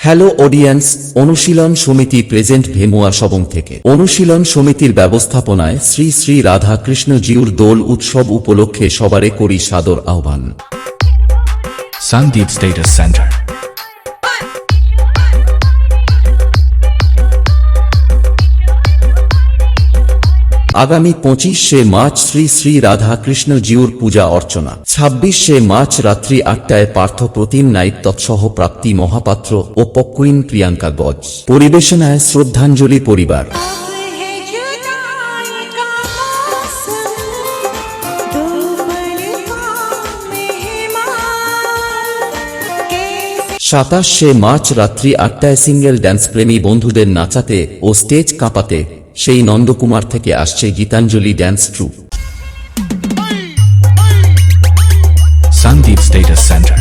Hello audience, অনুশীলন সমিতি present ভেমুয়া Sabang থেকে। অনুশীলন সমিতির ব্যবস্থাপনায় শ্রী শ্রী রাধা কৃষ্ণ জিউর দোল উৎসব উপলক্ষে সবারে করি সাদর আহ্বান। Sandeep Status Center. আগামী 25শে মার্চ শ্রী শ্রী রাধা কৃষ্ণ জিউর পূজা অর্চনা। 26শে মার্চ রাত্রি 8টায় পার্থ প্রতিম নাইট তৎসহ প্রাপ্তি মহাপাত্র ও পক্কুইন প্রিয়াঙ্কা গজ। পরিবেশনায় শ্রদ্ধাঞ্জলি পরিবার। 27শে মার্চ রাত্রি 8টায় সিঙ্গেল ড্যান্স প্রেমী বন্ধুদের নাচাতে ও স্টেজ কাঁপাতে সেই নন্দকুমার থেকে আসছে Gitanjali dance troop. Sandeep Status Center.